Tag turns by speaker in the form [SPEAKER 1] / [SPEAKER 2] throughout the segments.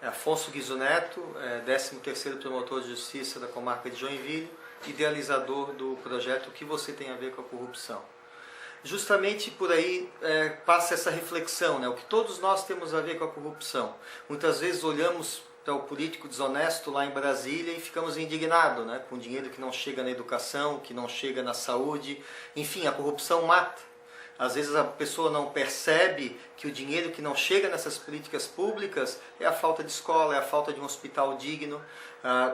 [SPEAKER 1] Afonso Guizo Neto, 13º Promotor de Justiça da Comarca de Joinville, idealizador do projeto O que você tem a ver com a corrupção. Justamente por aí passa essa reflexão, né? O que todos nós temos a ver com a corrupção. Muitas vezes olhamos para o político desonesto lá em Brasília e ficamos indignados, né? Com dinheiro que não chega na educação, que não chega na saúde. Enfim, a corrupção mata. Às vezes a pessoa não percebe que o dinheiro que não chega nessas políticas públicas é a falta de escola, é a falta de um hospital digno,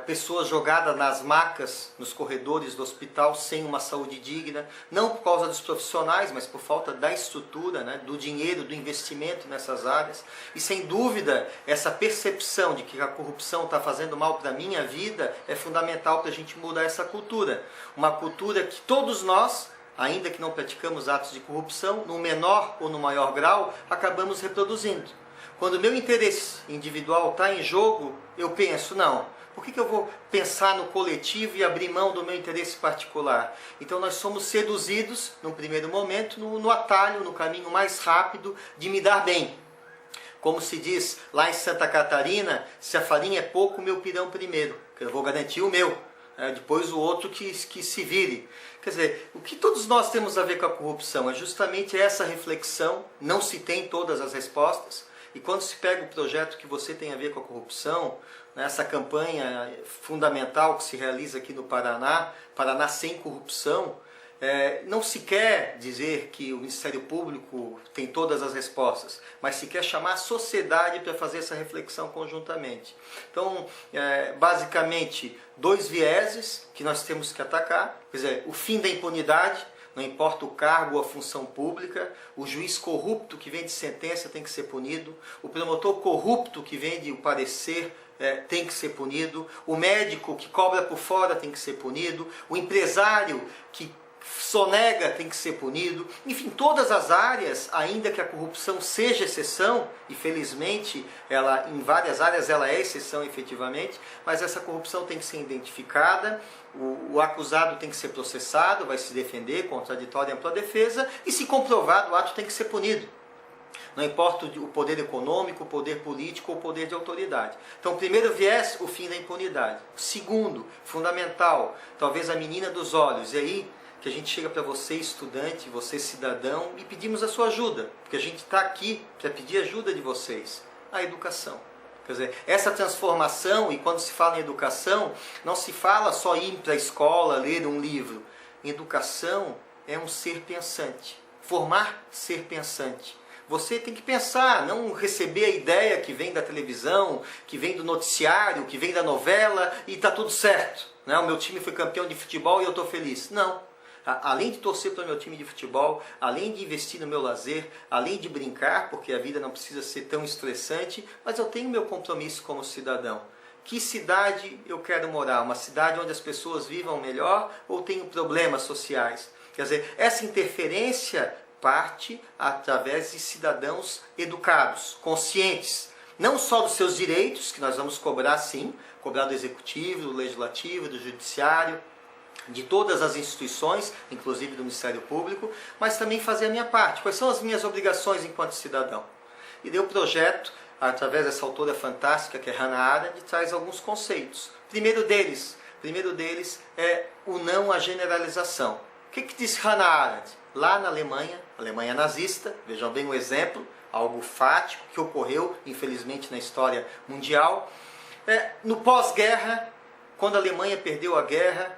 [SPEAKER 1] pessoas jogadas nas macas, nos corredores do hospital sem uma saúde digna, não por causa dos profissionais, mas por falta da estrutura, né, do dinheiro, do investimento nessas áreas. E sem dúvida, essa percepção de que a corrupção está fazendo mal para a minha vida é fundamental para a gente mudar essa cultura. Uma cultura que todos nós, ainda que não praticamos atos de corrupção, no menor ou no maior grau, acabamos reproduzindo. Quando o meu interesse individual está em jogo, eu penso, não, por que eu vou pensar no coletivo e abrir mão do meu interesse particular? Então nós somos seduzidos, num primeiro momento, no atalho, no caminho mais rápido de me dar bem. Como se diz lá em Santa Catarina, se a farinha é pouco, o meu pirão primeiro, que eu vou garantir o meu. Depois o outro que se vire. Quer dizer, o que todos nós temos a ver com a corrupção é justamente essa reflexão, não se tem todas as respostas, e quando se pega o projeto que você tem a ver com a corrupção, né, essa campanha fundamental que se realiza aqui no Paraná, Paraná sem corrupção, não se quer dizer que o Ministério Público tem todas as respostas, mas se quer chamar a sociedade para fazer essa reflexão conjuntamente. Então, basicamente, dois vieses que nós temos que atacar, quer dizer, o fim da impunidade, não importa o cargo ou a função pública, o juiz corrupto que vende sentença tem que ser punido, o promotor corrupto que vende o parecer tem que ser punido, o médico que cobra por fora tem que ser punido, o empresário que sonega tem que ser punido. Enfim, todas as áreas, ainda que a corrupção seja exceção, e felizmente ela, em várias áreas ela é exceção efetivamente, mas essa corrupção tem que ser identificada, o acusado tem que ser processado, vai se defender, contraditória e ampla defesa, e se comprovado o ato tem que ser punido. Não importa o poder econômico, o poder político ou o poder de autoridade. Então, o primeiro viés, o fim da impunidade. O segundo, fundamental, talvez a menina dos olhos, e aí que a gente chega para você, estudante, você, cidadão, e pedimos a sua ajuda, porque a gente está aqui para pedir ajuda de vocês, a educação. Quer dizer, essa transformação, e quando se fala em educação, não se fala só ir para a escola, ler um livro. Educação é um ser pensante, formar ser pensante. Você tem que pensar, não receber a ideia que vem da televisão, que vem do noticiário, que vem da novela, e está tudo certo. Né? O meu time foi campeão de futebol e eu estou feliz. Não. Além de torcer para o meu time de futebol, além de investir no meu lazer, além de brincar, porque a vida não precisa ser tão estressante, mas eu tenho meu compromisso como cidadão. Que cidade eu quero morar? Uma cidade onde as pessoas vivam melhor ou tenho problemas sociais? Quer dizer, essa interferência parte através de cidadãos educados, conscientes, não só dos seus direitos, que nós vamos cobrar sim, cobrar do executivo, do legislativo, do judiciário, de todas as instituições, inclusive do Ministério Público, mas também fazer a minha parte. Quais são as minhas obrigações enquanto cidadão? E daí o projeto, através dessa autora fantástica que é Hannah Arendt, traz alguns conceitos. Primeiro deles é o não à generalização. O que diz Hannah Arendt? Lá na Alemanha, Alemanha nazista, vejam bem o exemplo, algo fático que ocorreu, infelizmente, na história mundial. No pós-guerra, quando a Alemanha perdeu a guerra,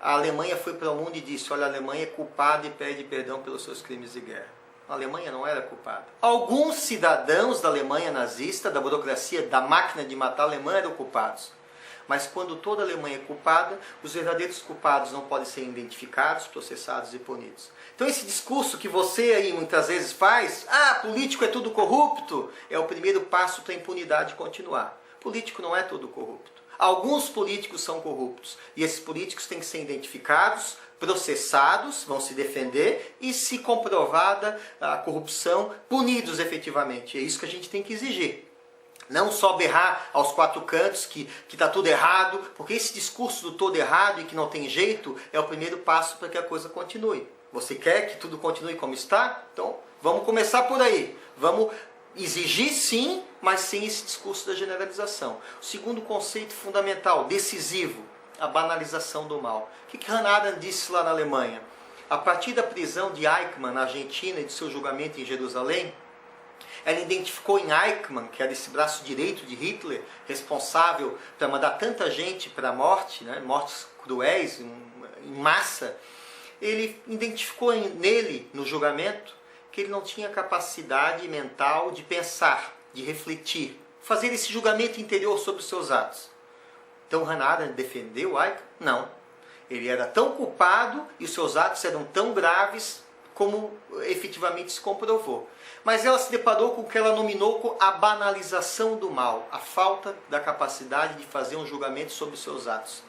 [SPEAKER 1] a Alemanha foi para o mundo e disse, olha, a Alemanha é culpada e pede perdão pelos seus crimes de guerra. A Alemanha não era culpada. Alguns cidadãos da Alemanha nazista, da burocracia, da máquina de matar alemã, eram culpados. Mas quando toda a Alemanha é culpada, os verdadeiros culpados não podem ser identificados, processados e punidos. Então esse discurso que você aí muitas vezes faz, político é tudo corrupto, é o primeiro passo para a impunidade continuar. Político não é todo corrupto. Alguns políticos são corruptos e esses políticos têm que ser identificados, processados, vão se defender e, se comprovada a corrupção, punidos efetivamente. É isso que a gente tem que exigir. Não só berrar aos quatro cantos que está tudo errado, porque esse discurso do todo errado e que não tem jeito é o primeiro passo para que a coisa continue. Você quer que tudo continue como está? Então vamos começar por aí. Vamos exigir sim, mas sem esse discurso da generalização. O segundo conceito fundamental, decisivo, a banalização do mal. O que Hannah Arendt disse lá na Alemanha? A partir da prisão de Eichmann na Argentina e de seu julgamento em Jerusalém, ela identificou em Eichmann, que era esse braço direito de Hitler, responsável para mandar tanta gente para a morte, né, mortes cruéis, em massa. Ele identificou nele, no julgamento, que ele não tinha capacidade mental de pensar, de refletir, fazer esse julgamento interior sobre os seus atos. Então Hannah Arendt defendeu Eichmann? Não. Ele era tão culpado e os seus atos eram tão graves como efetivamente se comprovou. Mas ela se deparou com o que ela nominou como a banalização do mal, a falta da capacidade de fazer um julgamento sobre os seus atos.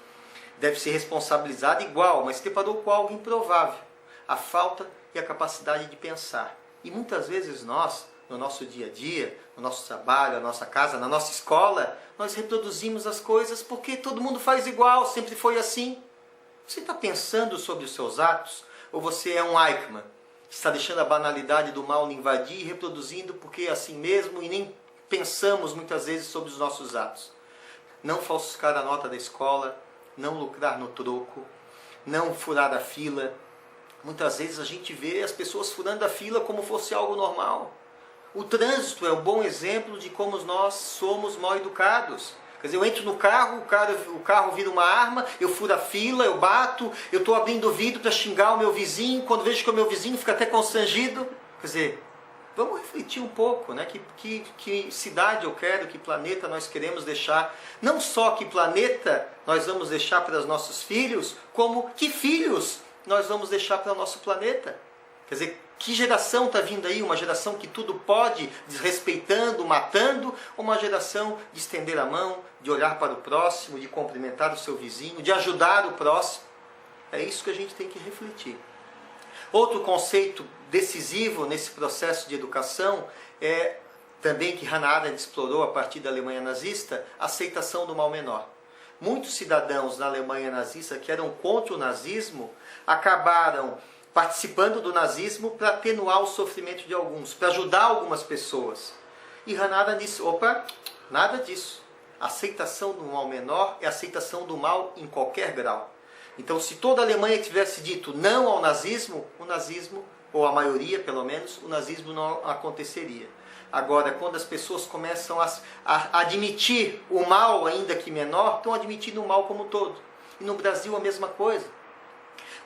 [SPEAKER 1] Deve ser responsabilizado igual, mas se deparou com algo improvável, a falta e a capacidade de pensar. E muitas vezes nós, no nosso dia a dia, no nosso trabalho, na nossa casa, na nossa escola, nós reproduzimos as coisas porque todo mundo faz igual, sempre foi assim. Você está pensando sobre os seus atos? Ou você é um Eichmann? Está deixando a banalidade do mal lhe invadir e reproduzindo porque é assim mesmo e nem pensamos muitas vezes sobre os nossos atos. Não falsificar a nota da escola, não lucrar no troco, não furar a fila. Muitas vezes a gente vê as pessoas furando a fila como fosse algo normal. O trânsito é um bom exemplo de como nós somos mal educados. Quer dizer, eu entro no carro, o carro vira uma arma, eu furo a fila, eu bato, eu estou abrindo o vidro para xingar o meu vizinho, quando vejo que o meu vizinho fica até constrangido. Quer dizer, vamos refletir um pouco, né? Que cidade eu quero, que planeta nós queremos deixar. Não só que planeta nós vamos deixar para os nossos filhos, como que filhos nós vamos deixar para o nosso planeta. Quer dizer, que geração está vindo aí? Uma geração que tudo pode, desrespeitando, matando, ou uma geração de estender a mão, de olhar para o próximo, de cumprimentar o seu vizinho, de ajudar o próximo? É isso que a gente tem que refletir. Outro conceito decisivo nesse processo de educação é também que Hannah Arendt explorou a partir da Alemanha nazista, a aceitação do mal menor. Muitos cidadãos na Alemanha nazista que eram contra o nazismo acabaram participando do nazismo para atenuar o sofrimento de alguns, para ajudar algumas pessoas. E Hannah Arendt disse, opa, nada disso. A aceitação do mal menor é a aceitação do mal em qualquer grau. Então, se toda a Alemanha tivesse dito não ao nazismo, o nazismo, ou a maioria pelo menos, o nazismo não aconteceria. Agora, quando as pessoas começam a admitir o mal, ainda que menor, estão admitindo o mal como um todo. E no Brasil a mesma coisa.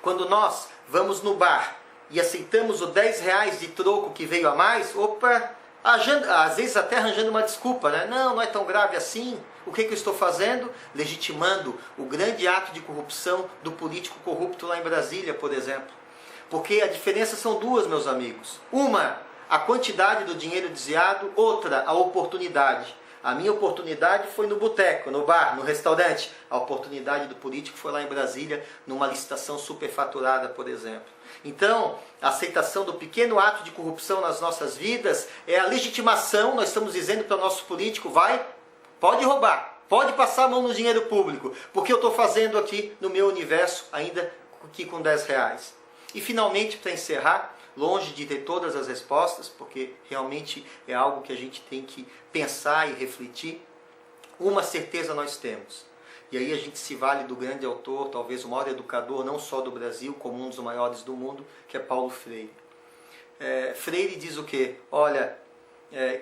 [SPEAKER 1] Quando nós vamos no bar e aceitamos o 10 reais de troco que veio a mais, opa, às vezes até arranjando uma desculpa, né? Não é tão grave assim. O que eu estou fazendo? Legitimando o grande ato de corrupção do político corrupto lá em Brasília, por exemplo. Porque a diferença são duas, meus amigos. Uma, a quantidade do dinheiro desviado, outra, a oportunidade. A minha oportunidade foi no boteco, no bar, no restaurante. A oportunidade do político foi lá em Brasília, numa licitação superfaturada, por exemplo. Então, a aceitação do pequeno ato de corrupção nas nossas vidas é a legitimação. Nós estamos dizendo para o nosso político, pode roubar, pode passar a mão no dinheiro público, porque eu estou fazendo aqui no meu universo, ainda aqui com 10 reais. E finalmente, para encerrar, longe de ter todas as respostas, porque realmente é algo que a gente tem que pensar e refletir, uma certeza nós temos. E aí a gente se vale do grande autor, talvez o maior educador, não só do Brasil, como um dos maiores do mundo, que é Paulo Freire. Freire diz o quê? Olha,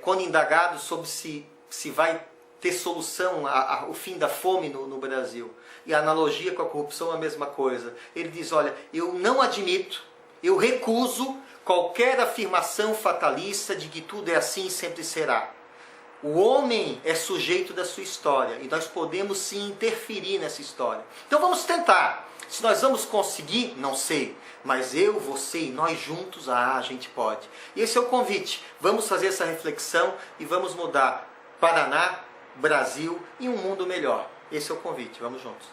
[SPEAKER 1] quando indagado sobre se vai ter solução ao fim da fome no Brasil, e a analogia com a corrupção é a mesma coisa. Ele diz, olha, eu não admito, eu recuso qualquer afirmação fatalista de que tudo é assim e sempre será. O homem é sujeito da sua história e nós podemos sim interferir nessa história. Então vamos tentar. Se nós vamos conseguir, não sei, mas eu, você e nós juntos, a gente pode. E esse é o convite. Vamos fazer essa reflexão e vamos mudar Paraná, Brasil e um mundo melhor. Esse é o convite. Vamos juntos.